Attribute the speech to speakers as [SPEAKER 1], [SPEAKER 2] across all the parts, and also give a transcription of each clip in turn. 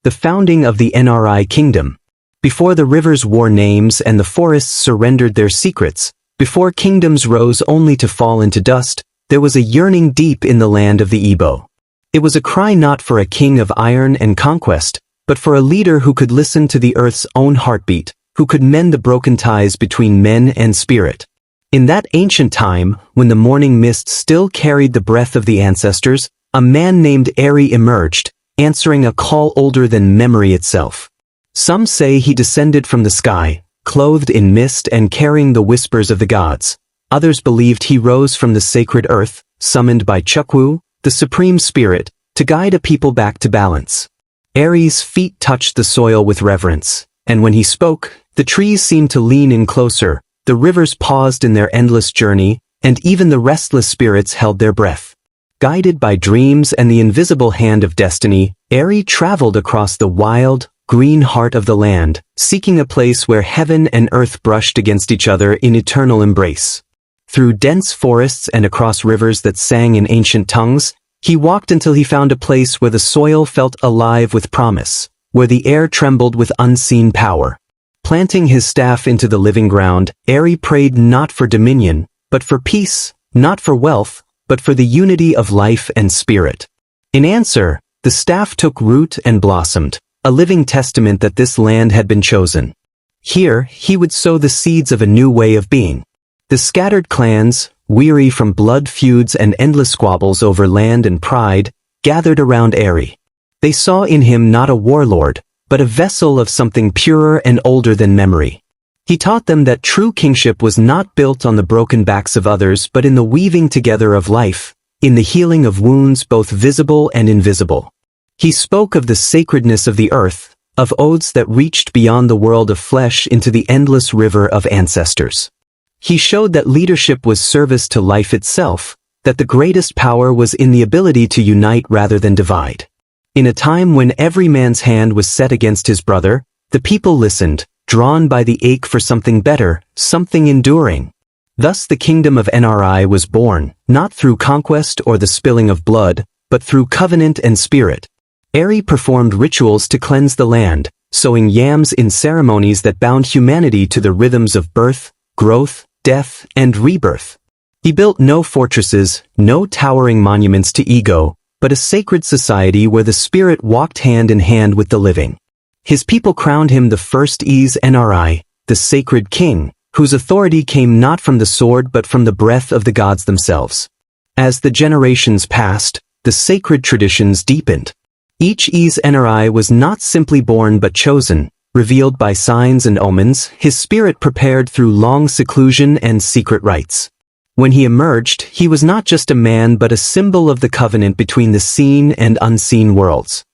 [SPEAKER 1] the founding of the Nri kingdom. Before the rivers wore names and the forests surrendered their secrets, before kingdoms rose only to fall into dust, there was a yearning deep in the land of the Igbo. It was a cry not for a king of iron and conquest, but for a leader who could listen to the earth's own heartbeat, who could mend the broken ties between men and spirit. In that ancient time, when the morning mist still carried the breath of the ancestors, a man named Nri emerged, answering a call older than memory itself. Some say he descended from the sky, clothed in mist and carrying the whispers of the gods. Others believed he rose from the sacred earth, summoned by Chukwu, the supreme spirit, to guide a people back to balance. Nri's feet touched the soil with reverence, and when he spoke, the trees seemed to lean in closer, the rivers paused in their endless journey, and even the restless spirits held their breath. Guided by dreams and the invisible hand of destiny, Nri traveled across the wild, green heart of the land, seeking a place where heaven and earth brushed against each other in eternal embrace. Through dense forests and across rivers that sang in ancient tongues, he walked until he found a place where the soil felt alive with promise, where the air trembled with unseen power. Planting his staff into the living ground, Nri prayed not for dominion, but for peace, not for wealth, but for the unity of life and spirit. In answer, the staff took root and blossomed, a living testament that this land had been chosen. Here, he would sow the seeds of a new way of being. The scattered clans, weary from blood feuds and endless squabbles over land and pride, gathered around Nri. They saw in him not a warlord, but a vessel of something purer and older than memory. He taught them that true kingship was not built on the broken backs of others but in the weaving together of life, in the healing of wounds both visible and invisible. He spoke of the sacredness of the earth, of oaths that reached beyond the world of flesh into the endless river of ancestors. He showed that leadership was service to life itself, that the greatest power was in the ability to unite rather than divide. In a time when every man's hand was set against his brother, the people listened, drawn by the ache for something better, something enduring. Thus the kingdom of Nri was born, not through conquest or the spilling of blood, but through covenant and spirit. Nri performed rituals to cleanse the land, sowing yams in ceremonies that bound humanity to the rhythms of birth, growth, death, and rebirth. He built no fortresses, no towering monuments to ego, but a sacred society where the spirit walked hand in hand with the living. His people crowned him the first Nri, the sacred king, whose authority came not from the sword but from the breath of the gods themselves. As the generations passed, the sacred traditions deepened. Each Nri was not simply born but chosen, revealed by signs and omens, his spirit prepared through long seclusion and secret rites. When he emerged, he was not just a man but a symbol of the covenant between the seen and unseen worlds.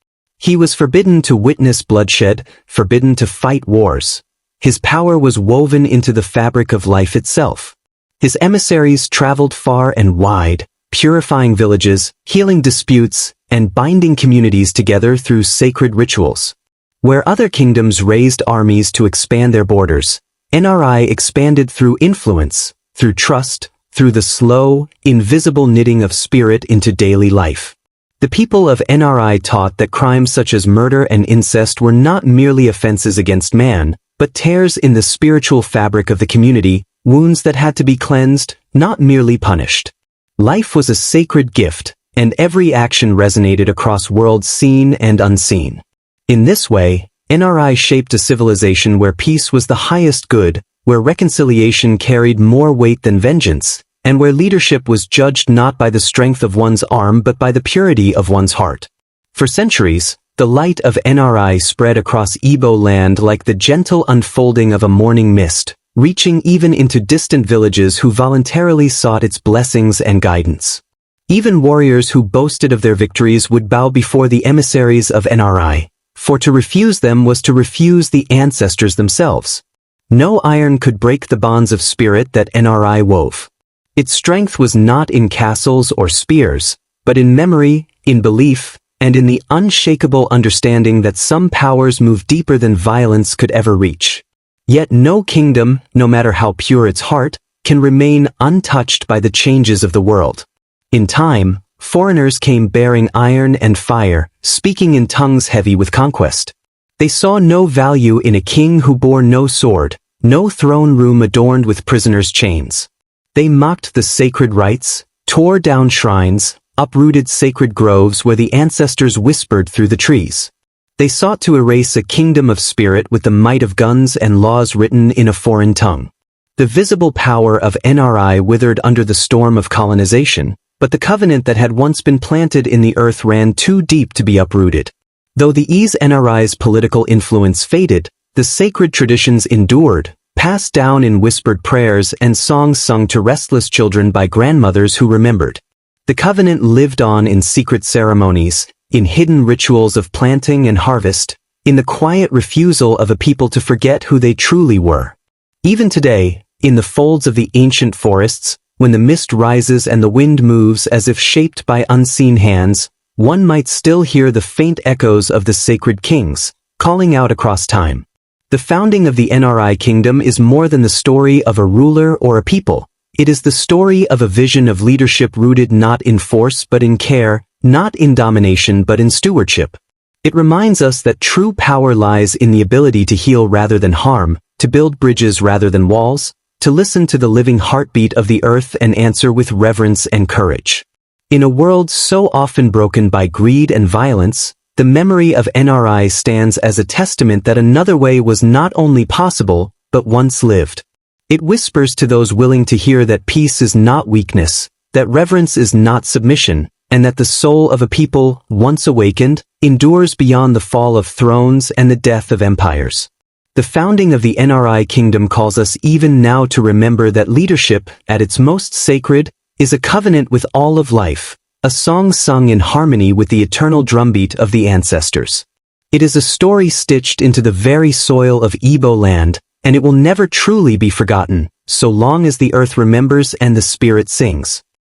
[SPEAKER 1] He was forbidden to witness bloodshed, forbidden to fight wars. His power was woven into the fabric of life itself. His emissaries traveled far and wide, purifying villages, healing disputes, and binding communities together through sacred rituals. Where other kingdoms raised armies to expand their borders, Nri expanded through influence, through trust, through the slow, invisible knitting of spirit into daily life. The people of Nri taught that crimes such as murder and incest were not merely offenses against man, but tears in the spiritual fabric of the community, wounds that had to be cleansed, not merely punished. Life was a sacred gift, and every action resonated across worlds seen and unseen. In this way, Nri shaped a civilization where peace was the highest good, where reconciliation carried more weight than vengeance, and where leadership was judged not by the strength of one's arm but by the purity of one's heart. For centuries, the light of Nri spread across Igbo land like the gentle unfolding of a morning mist, reaching even into distant villages who voluntarily sought its blessings and guidance. Even warriors who boasted of their victories would bow before the emissaries of Nri, for to refuse them was to refuse the ancestors themselves. No iron could break the bonds of spirit that Nri wove. Its strength was not in castles or spears, but in memory, in belief, and in the unshakable understanding that some powers move deeper than violence could ever reach. Yet no kingdom, no matter how pure its heart, can remain untouched by the changes of the world. In time, foreigners came bearing iron and fire, speaking in tongues heavy with conquest. They saw no value in a king who bore no sword, no throne room adorned with prisoners' chains. They mocked the sacred rites, tore down shrines, uprooted sacred groves where the ancestors whispered through the trees. They sought to erase a kingdom of spirit with the might of guns and laws written in a foreign tongue. The visible power of Nri withered under the storm of colonization, but the covenant that had once been planted in the earth ran too deep to be uprooted. Though the Nri's political influence faded, the sacred traditions endured, passed down in whispered prayers and songs sung to restless children by grandmothers who remembered. The covenant lived on in secret ceremonies, in hidden rituals of planting and harvest, in the quiet refusal of a people to forget who they truly were. Even today, in the folds of the ancient forests, when the mist rises and the wind moves as if shaped by unseen hands, one might still hear the faint echoes of the sacred kings, calling out across time. The founding of the Nri kingdom is more than the story of a ruler or a people. It is the story of a vision of leadership rooted not in force but in care, not in domination but in stewardship. It reminds us that true power lies in the ability to heal rather than harm, to build bridges rather than walls, to listen to the living heartbeat of the earth and answer with reverence and courage. In a world so often broken by greed and violence, the memory of Nri stands as a testament that another way was not only possible, but once lived. It whispers to those willing to hear that peace is not weakness, that reverence is not submission, and that the soul of a people, once awakened, endures beyond the fall of thrones and the death of empires. The founding of the Nri kingdom calls us even now to remember that leadership, at its most sacred, is a covenant with all of life, a song sung in harmony with the eternal drumbeat of the ancestors. It is a story stitched into the very soil of Igbo land, and it will never truly be forgotten, so long as the earth remembers and the spirit sings.